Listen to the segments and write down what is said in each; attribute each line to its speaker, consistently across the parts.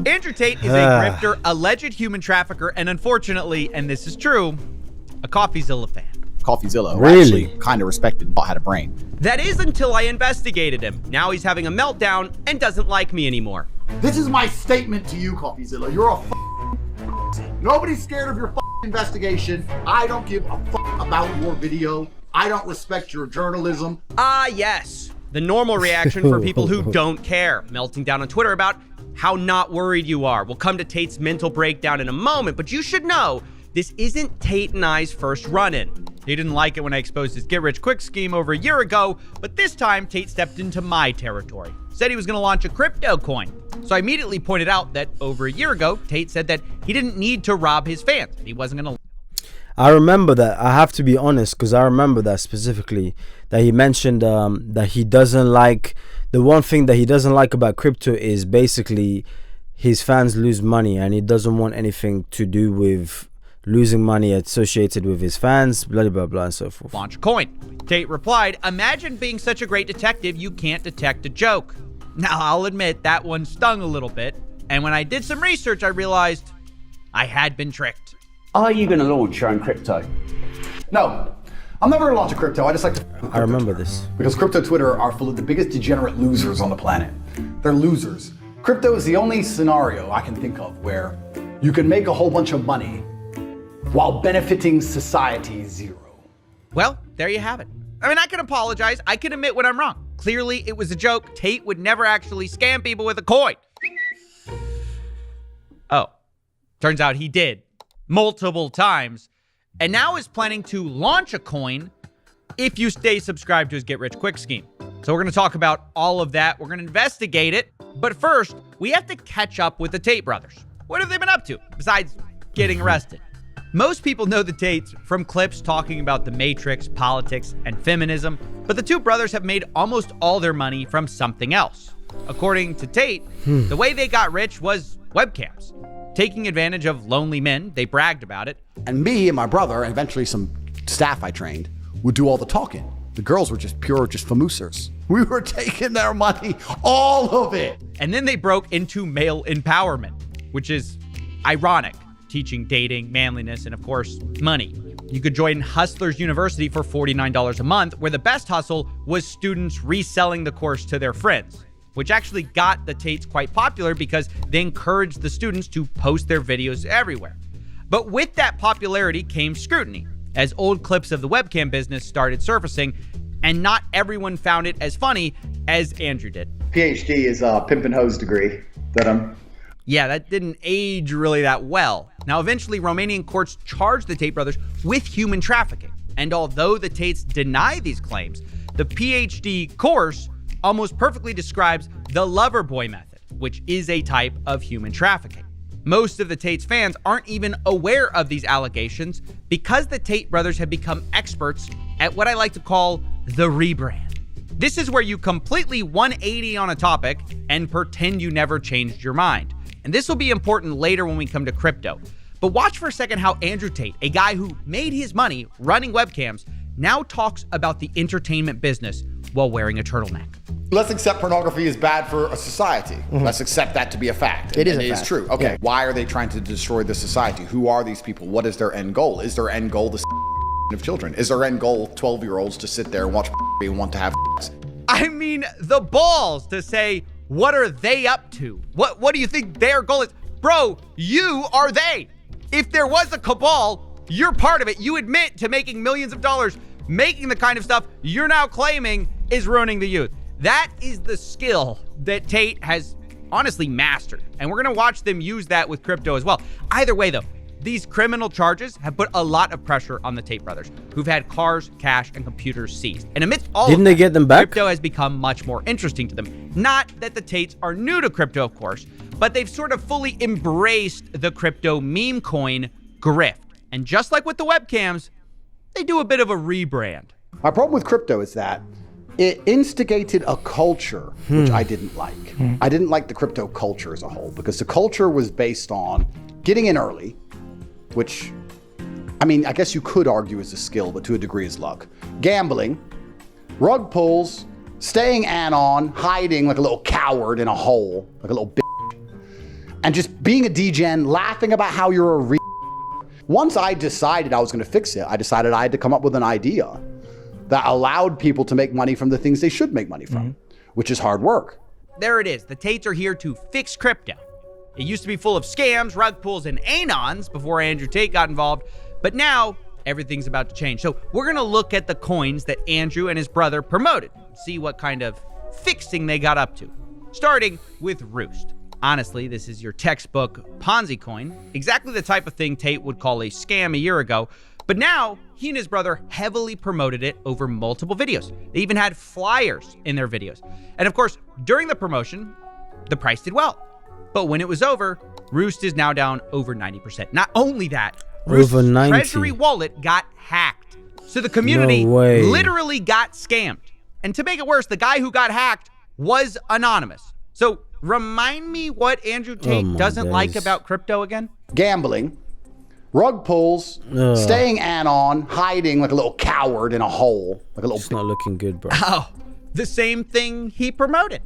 Speaker 1: Andrew Tate is a grifter, alleged human trafficker, and unfortunately, and this is true, a CoffeeZilla fan.
Speaker 2: CoffeeZilla, who
Speaker 3: Really?
Speaker 2: actually kind of respected and had a brain.
Speaker 1: That is until I investigated him. Now he's having a meltdown and doesn't like me anymore.
Speaker 4: This is my statement to you, CoffeeZilla. You're a Nobody's scared of your investigation. I don't give a about your video. I don't respect your journalism.
Speaker 1: Ah, yes. The normal reaction for people who don't care. Melting down on Twitter about how not worried you are. We'll come to Tate's mental breakdown in a moment, but you should know this isn't Tate and I's first run-in. He didn't like it when I exposed his get-rich-quick scheme over a year ago, but this time Tate stepped into my territory. Said he was going to launch a crypto coin. So I immediately pointed out that over a year ago, Tate said that he didn't need to rob his fans. He wasn't going to.
Speaker 3: I remember that. I have to be honest, because I remember that specifically, that he mentioned that he doesn't like, the one thing that he doesn't like about crypto is basically his fans lose money, and he doesn't want anything to do with losing money associated with his fans, blah, blah, blah, and so forth.
Speaker 1: Launch a coin. Tate replied, imagine being such a great detective you can't detect a joke. Now, I'll admit that one stung a little bit, and when I did some research, I realized I had been tricked.
Speaker 5: Are you going to launch your own crypto?
Speaker 4: No, I'm never gonna launch a crypto. I just like to.
Speaker 3: I remember this.
Speaker 4: Because crypto Twitter are full of the biggest degenerate losers on the planet. They're losers. Crypto is the only scenario I can think of where you can make a whole bunch of money while benefiting society zero.
Speaker 1: Well, there you have it. I mean, I can apologize. I can admit when I'm wrong. Clearly, it was a joke. Tate would never actually scam people with a coin. Oh, turns out he did. Multiple times. And now is planning to launch a coin if you stay subscribed to his get-rich-quick scheme. So we're going to talk about all of that. We're going to investigate it. But first, we have to catch up with the Tate brothers. What have they been up to besides getting arrested? Most people know the Tates from clips talking about the Matrix, politics, and feminism, but the two brothers have made almost all their money from something else. According to Tate, the way they got rich was webcams. Taking advantage of lonely men, they bragged about it.
Speaker 2: And me and my brother, and eventually some staff I trained, would do all the talking. The girls were just famousers. We were taking their money, all of it.
Speaker 1: And then they broke into male empowerment, which is ironic, teaching dating, manliness, and of course, money. You could join Hustlers University for $49 a month, where the best hustle was students reselling the course to their friends, which actually got the Tates quite popular because they encouraged the students to post their videos everywhere. But with that popularity came scrutiny, as old clips of the webcam business started surfacing, and not everyone found it as funny as Andrew did.
Speaker 6: PhD is a pimp and hose degree that I'm...
Speaker 1: Yeah, that didn't age really that well. Now, eventually, Romanian courts charged the Tate brothers with human trafficking. And although the Tates deny these claims, the PhD course almost perfectly describes the lover boy method, which is a type of human trafficking. Most of the Tate's fans aren't even aware of these allegations because the Tate brothers have become experts at what I like to call the rebrand. This is where you completely 180 on a topic and pretend you never changed your mind. And this will be important later when we come to crypto. But watch for a second how Andrew Tate, a guy who made his money running webcams, now talks about the entertainment business while wearing a turtleneck.
Speaker 7: Let's accept pornography is bad for a society. Let's accept that to be a fact.
Speaker 2: It is
Speaker 7: and
Speaker 2: a
Speaker 7: it
Speaker 2: fact.
Speaker 7: is true. Okay,
Speaker 2: Yeah.
Speaker 7: Why are they trying to destroy the society? Who are these people? What is their end goal? Is their end goal the of children? Is their end goal 12-year-olds to sit there and watch and want to have sex?
Speaker 1: I mean, the balls to say, what are they up to? What do you think their goal is? Bro, you are they. If there was a cabal, you're part of it. You admit to making millions of dollars, making the kind of stuff you're now claiming is ruining the youth. That is the skill that Tate has honestly mastered. And we're going to watch them use that with crypto as well. Either way, though, these criminal charges have put a lot of pressure on the Tate brothers, who've had cars, cash, and computers seized. And amidst all
Speaker 3: Didn't
Speaker 1: of
Speaker 3: they
Speaker 1: that,
Speaker 3: get them back?
Speaker 1: Crypto has become much more interesting to them. Not that the Tates are new to crypto, of course, but they've sort of fully embraced the crypto meme coin, Grift. And just like with the webcams, they do a bit of a rebrand.
Speaker 2: My problem with crypto is that it instigated a culture which I didn't like. I didn't like the crypto culture as a whole because the culture was based on getting in early, which, I mean, I guess you could argue is a skill, but to a degree is luck. Gambling, rug pulls, staying anon, hiding like a little coward in a hole, like a little bitch. and just being a degen, laughing about how you're a Once I decided I was going to fix it, I decided I had to come up with an idea that allowed people to make money from the things they should make money from, which is hard work.
Speaker 1: There it is. The Tates are here to fix crypto. It used to be full of scams, rug pulls, and anons before Andrew Tate got involved, but now everything's about to change. So we're going to look at the coins that Andrew and his brother promoted, see what kind of fixing they got up to, starting with Roost. Honestly, this is your textbook Ponzi coin, exactly the type of thing Tate would call a scam a year ago, but now he and his brother heavily promoted it over multiple videos. They even had flyers in their videos. And of course, during the promotion, the price did well. But when it was over, Roost is now down over 90%. Not only that, Roost's
Speaker 3: Over 90.
Speaker 1: treasury wallet got hacked. So the community literally got scammed. And to make it worse, the guy who got hacked was anonymous. So remind me what Andrew Tate doesn't like about crypto again?
Speaker 2: Gambling, rug pulls, staying anon, hiding like a little coward in a hole, like a little.
Speaker 3: It's not looking good, bro.
Speaker 1: Oh, the same thing he promoted.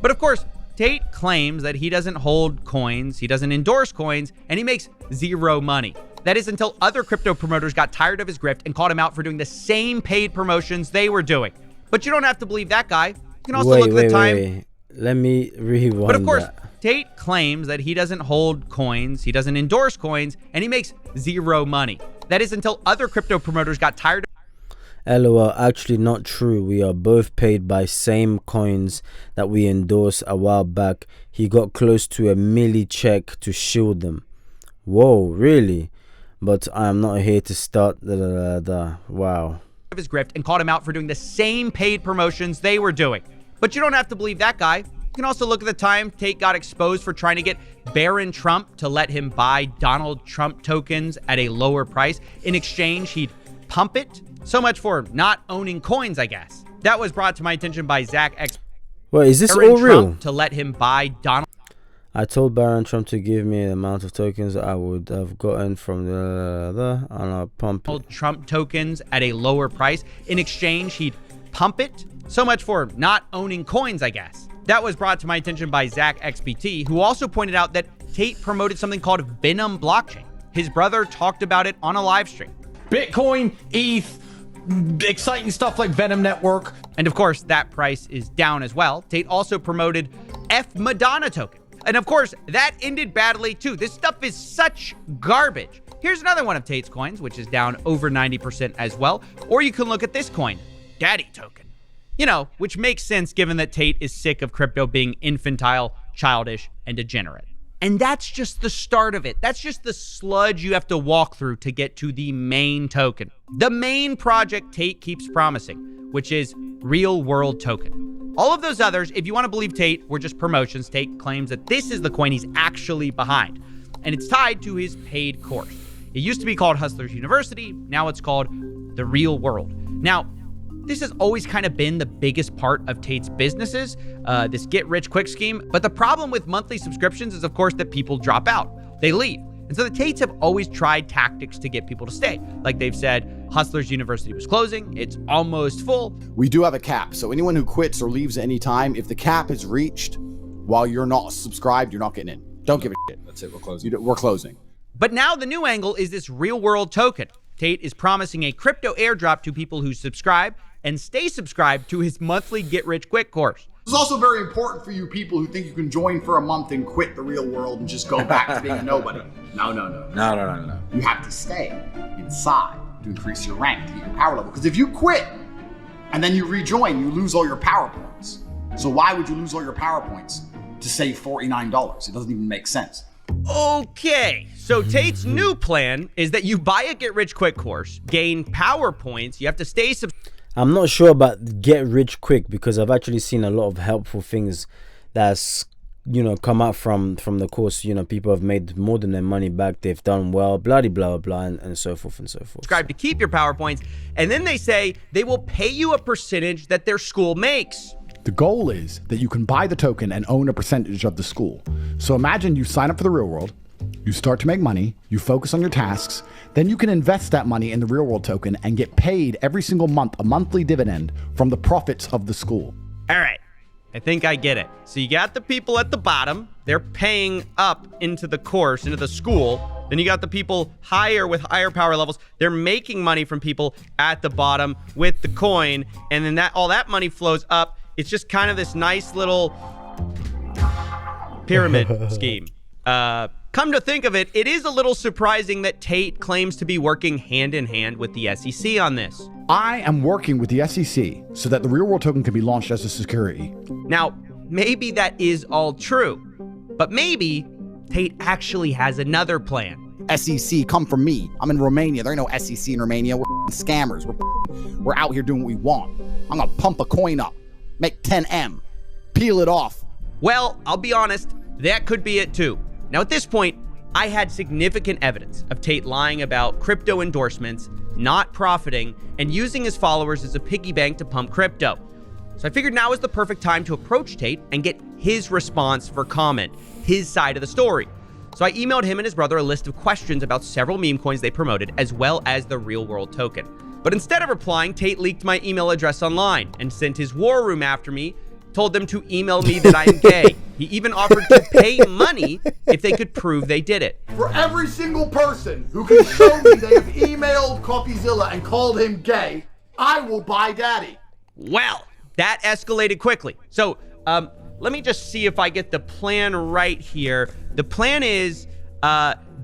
Speaker 1: But of course, Tate claims that he doesn't hold coins, he doesn't endorse coins, and he makes zero money. That is until other crypto promoters got tired of his grift and called him out for doing the same paid promotions they were doing. But you don't have to believe that guy. You can also look at the time.
Speaker 3: Let me rewind.
Speaker 1: But of course,
Speaker 3: that.
Speaker 1: Tate claims that he doesn't hold coins, he doesn't endorse coins, and he makes zero money. That is until other crypto promoters got tired of
Speaker 3: LOL, actually not true. We are both paid by same coins that we endorsed a while back. He got close to a milli check to shield them. Whoa, really? But I am not here to start wow.
Speaker 1: his grift and called him out for doing the same paid promotions they were doing. But you don't have to believe that guy. You can also look at the time Tate got exposed for trying to get Barron Trump to let him buy Donald Trump tokens at a lower price. In exchange, he'd pump it. So much for not owning coins, I guess. That was brought to my attention by Zach X.
Speaker 3: Wait, is this
Speaker 1: Barron
Speaker 3: all real?
Speaker 1: Trump to let him buy Donald.
Speaker 3: I told Barron Trump to give me the amount of tokens I would have gotten from and I'll pump it.
Speaker 1: Trump tokens at a lower price. In exchange, he'd pump it. So much for not owning coins, I guess. That was brought to my attention by Zach XBT, who also pointed out that Tate promoted something called Venom blockchain. His brother talked about it on a live stream.
Speaker 8: Bitcoin, ETH, exciting stuff like Venom Network.
Speaker 1: And of course, that price is down as well. Tate also promoted F Madonna token. And of course, that ended badly too. This stuff is such garbage. Here's another one of Tate's coins, which is down over 90% as well. Or you can look at this coin, Daddy token. You know, which makes sense given that Tate is sick of crypto being infantile, childish, and degenerate. And that's just the start of it. That's just the sludge you have to walk through to get to the main token. The main project Tate keeps promising, which is Real World Token. All of those others, if you want to believe Tate, were just promotions. Tate claims that this is the coin he's actually behind, and it's tied to his paid course. It used to be called Hustlers University. Now it's called The Real World. Now, this has always kind of been the biggest part of Tate's businesses, this get-rich-quick scheme. But the problem with monthly subscriptions is, of course, that people drop out. They leave. And so the Tates have always tried tactics to get people to stay. Like they've said, Hustlers University was closing. It's almost full.
Speaker 7: We do have a cap. So anyone who quits or leaves at any time, if the cap is reached while you're not subscribed, you're not getting in. Don't give a shit.
Speaker 8: That's it, we're closing.
Speaker 7: We're closing.
Speaker 1: But now the new angle is this real-world token. Tate is promising a crypto airdrop to people who subscribe and stay subscribed to his monthly get-rich-quick course.
Speaker 4: It's also very important for you people who think you can join for a month and quit the real world and just go back to being a nobody. No. You have to stay inside to increase your rank, to get your power level. Because if you quit and then you rejoin, you lose all your power points. So why would you lose all your power points to save $49? It doesn't even make sense.
Speaker 1: Okay, so Tate's new plan is that you buy a get-rich-quick course, gain power points, you have to stay
Speaker 3: I'm not sure about get rich quick because I've actually seen a lot of helpful things that's, you know, come out from the course. You know, people have made more than their money back. They've done well, blah, blah, blah, and so forth and so forth.
Speaker 1: subscribe to keep your power points, and then they say they will pay you a percentage that their school makes.
Speaker 4: The goal is that you can buy the token and own a percentage of the school. So imagine you sign up for the real world, you start to make money, you focus on your tasks, then you can invest that money in the real world token and get paid every single month a monthly dividend from the profits of the school.
Speaker 1: All right, I think I get it. So you got the people at the bottom. They're paying up into the course, into the school. Then you got the people higher with higher power levels. They're making money from people at the bottom with the coin. And then all that money flows up. It's just kind of this nice little pyramid scheme. Come to think of it, it is a little surprising that Tate claims to be working hand in hand with the SEC on this.
Speaker 4: I am working with the SEC so that the real world token can be launched as a security.
Speaker 1: Now, maybe that is all true, but maybe Tate actually has another plan.
Speaker 7: SEC, come from me. I'm in Romania. There ain't no SEC in Romania. We're scammers. We're out here doing what we want. I'm gonna pump a coin up, make 10M, peel it off.
Speaker 1: Well, I'll be honest, that could be it too. Now, at this point, I had significant evidence of Tate lying about crypto endorsements, not profiting, and using his followers as a piggy bank to pump crypto. So I figured now is the perfect time to approach Tate and get his response for comment, his side of the story. So I emailed him and his brother a list of questions about several meme coins they promoted, as well as the real world token. But instead of replying, Tate leaked my email address online and sent his war room after me, told them to email me that I am gay. He even offered to pay money if they could prove they did it.
Speaker 4: For every single person who can show me they have emailed CoffeeZilla and called him gay, I will buy daddy.
Speaker 1: Well, that escalated quickly. So let me just see if I get the plan right here. The plan is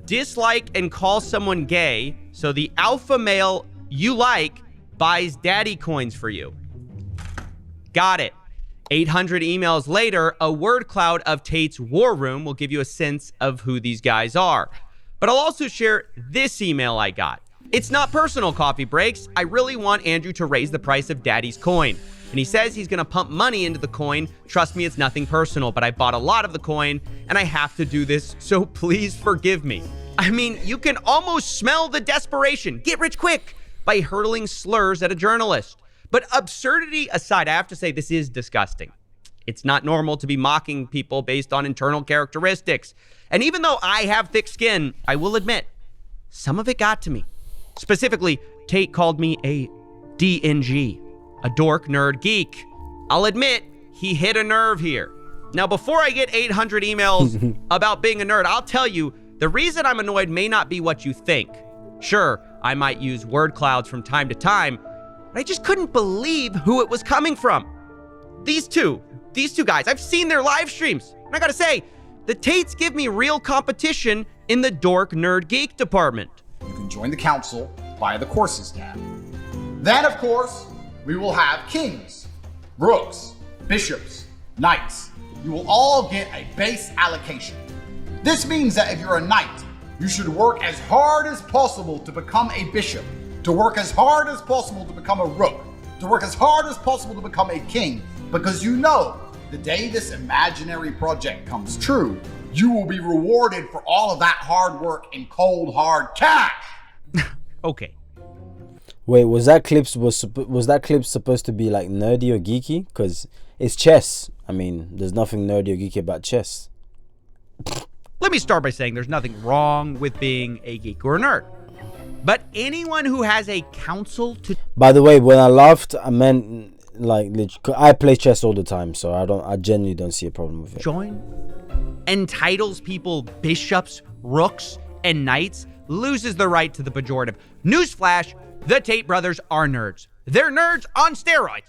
Speaker 1: dislike and call someone gay, so the alpha male you like buys daddy coins for you. Got it. 800 emails later, a word cloud of Tate's war room will give you a sense of who these guys are. But I'll also share this email I got. It's not personal, Coffee Breaks. I really want Andrew to raise the price of Daddy's coin. And he says he's going to pump money into the coin. Trust me, it's nothing personal, but I bought a lot of the coin and I have to do this, so please forgive me. I mean, you can almost smell the desperation. Get rich quick by hurling slurs at a journalist. But absurdity aside, I have to say this is disgusting. It's not normal to be mocking people based on internal characteristics. And even though I have thick skin, I will admit, some of it got to me. Specifically, Tate called me a DNG, a dork, nerd, geek. I'll admit, he hit a nerve here. Now, before I get 800 emails about being a nerd, I'll tell you, the reason I'm annoyed may not be what you think. Sure, I might use word clouds from time to time, but I just couldn't believe who it was coming from. These two guys, I've seen their live streams. And I gotta say, the Tates give me real competition in the dork, nerd, geek department.
Speaker 7: You can join the council via the courses tab. Then, of course, we will have kings, rooks, bishops, knights. You will all get a base allocation. This means that if you're a knight, you should work as hard as possible to become a bishop, to work as hard as possible to become a rook, to work as hard as possible to become a king, because you know the day this imaginary project comes true, you will be rewarded for all of that hard work in cold, hard cash.
Speaker 1: Okay.
Speaker 3: Wait, was that clip supposed to be like nerdy or geeky? Because it's chess. I mean, there's nothing nerdy or geeky about chess.
Speaker 1: Let me start by saying there's nothing wrong with being a geek or a nerd. But anyone who has a council to...
Speaker 3: By the way, when I laughed, I meant like I play chess all the time, so I genuinely don't see a problem with it.
Speaker 1: Join entitles people bishops, rooks, and knights, loses the right to the pejorative. Newsflash, the Tate brothers are nerds. They're nerds on steroids.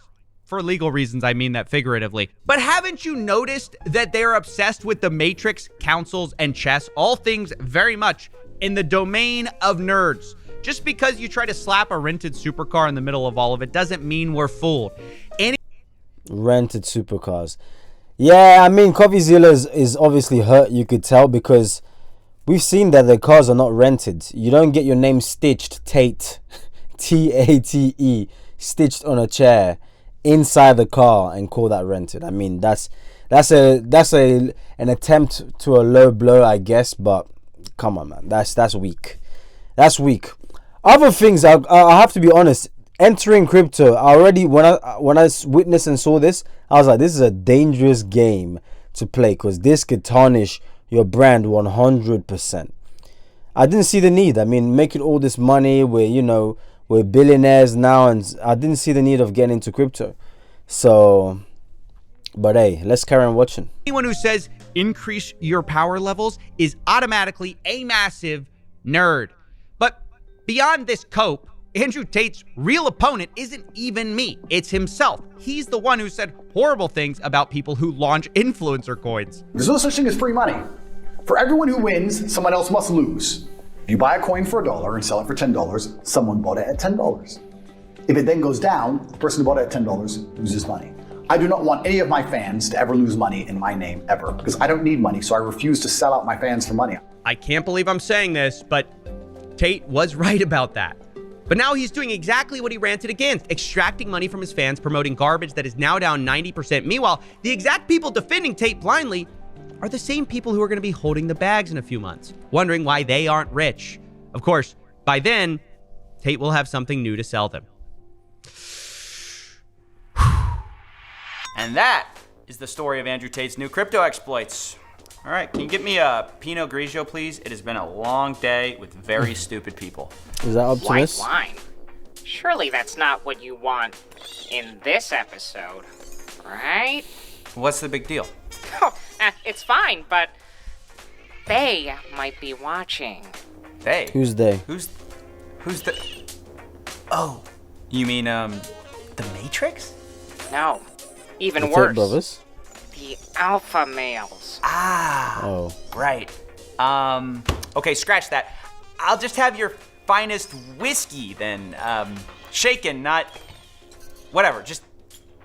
Speaker 1: For legal reasons, I mean that figuratively. But haven't you noticed that they're obsessed with the Matrix, councils, and chess, all things very much in the domain of nerds? Just because you try to slap a rented supercar in the middle of all of it doesn't mean we're fooled.
Speaker 3: Rented supercars. Yeah, I mean, CoffeeZilla is obviously hurt, you could tell, because we've seen that the cars are not rented. You don't get your name stitched, Tate, Tate, stitched on a chair inside the car and call that rented. I mean, that's an attempt to a low blow, I guess, but come on, man, that's weak. That's weak. Other things, I have to be honest. Entering crypto, when I witnessed and saw this, I was like, this is a dangerous game to play because this could tarnish your brand 100%. I didn't see the need. I mean, making all this money, we're billionaires now, and I didn't see the need of getting into crypto. So, But hey, let's carry on watching.
Speaker 1: Anyone who says increase your power levels is automatically a massive nerd. But beyond this cope, Andrew Tate's real opponent isn't even me. It's himself. He's the one who said horrible things about people who launch influencer coins.
Speaker 4: There's no such thing as free money. For everyone who wins, someone else must lose. If you buy a coin for $1 and sell it for $10, someone bought it at $10. If it then goes down, the person who bought it at $10 loses money. I do not want any of my fans to ever lose money in my name ever, because I don't need money, so I refuse to sell out my fans for money.
Speaker 1: I can't believe I'm saying this, but Tate was right about that. But now he's doing exactly what he ranted against, extracting money from his fans, promoting garbage that is now down 90%. Meanwhile, the exact people defending Tate blindly are the same people who are going to be holding the bags in a few months, wondering why they aren't rich. Of course, by then, Tate will have something new to sell them.
Speaker 9: And that is the story of Andrew Tate's new crypto exploits. All right, can you get me a Pinot Grigio, please? It has been a long day with very stupid people.
Speaker 3: Is that Optimus?
Speaker 10: White wine? Surely that's not what you want in this episode, right?
Speaker 9: What's the big deal?
Speaker 10: Oh, it's fine, but they might be watching.
Speaker 9: They?
Speaker 3: Who's they?
Speaker 9: Who's the... Oh, you mean, the Matrix?
Speaker 10: No, even
Speaker 3: The Tate
Speaker 10: worse.
Speaker 3: brothers?
Speaker 10: The alpha males.
Speaker 9: Ah,
Speaker 3: Oh.
Speaker 9: right. Okay, scratch that. I'll just have your finest whiskey then. Shaken, not... Whatever, just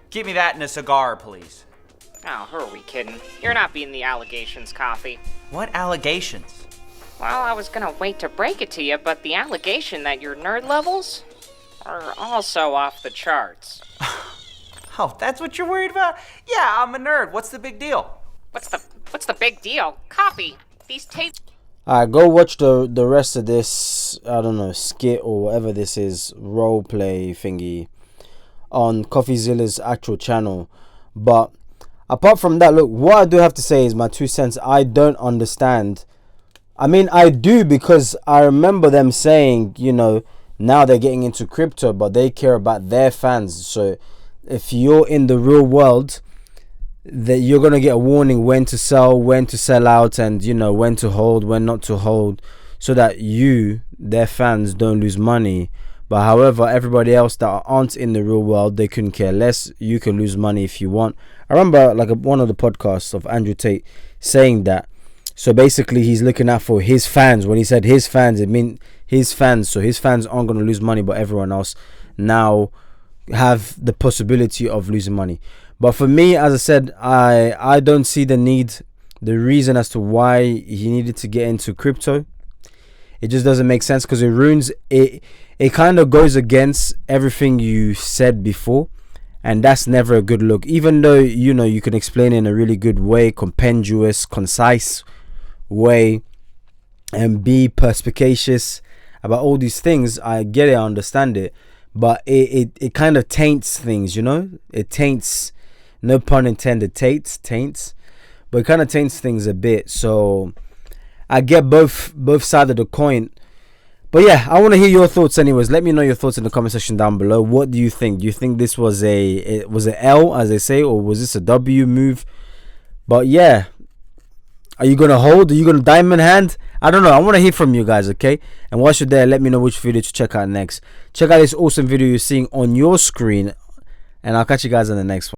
Speaker 9: give me that and a cigar, please.
Speaker 10: Oh, who are we kidding? You're not being the allegations, Coffee.
Speaker 9: What allegations?
Speaker 10: Well, I was gonna wait to break it to you, but the allegation that your nerd levels are also off the charts.
Speaker 9: Oh, that's what you're worried about? Yeah, I'm a nerd. What's the big deal?
Speaker 10: What's the big deal? Coffee, these tapes...
Speaker 3: Alright, go watch the rest of this, I don't know, skit or whatever this is, roleplay thingy on CoffeeZilla's actual channel. But apart from that, look, what I do have to say is my 2 cents. I don't understand. I mean, I do, because I remember them saying, you know, now they're getting into crypto, but they care about their fans. So if you're in the real world, that you're going to get a warning when to sell out, and, you know, when to hold, when not to hold, so that you, their fans, don't lose money. But however, everybody else that aren't in the real world, they couldn't care less. You can lose money if you want. I remember like one of the podcasts of Andrew Tate saying that. So basically he's looking out for his fans. When he said his fans, it meant his fans. So his fans aren't going to lose money, but everyone else now have the possibility of losing money. But for me, as I said, I don't see the reason as to why he needed to get into crypto. It just doesn't make sense, because it ruins it. It kind of goes against everything you said before, and that's never a good look. Even though, you know, you can explain it in a really good way, compendious, concise way, and be perspicacious about all these things. I get it, I understand it, but it kind of taints things, you know. It taints, no pun intended, taints, but it kind of taints things a bit. So I get both sides of the coin. But yeah, I want to hear your thoughts anyways. Let me know your thoughts in the comment section down below. What do you think? Do you think this was a L, as they say, or was this a W move? But yeah, are you going to hold? Are you going to diamond hand? I don't know. I want to hear from you guys, okay? And whilst you're there, let me know which video to check out next. Check out this awesome video you're seeing on your screen, and I'll catch you guys in the next one.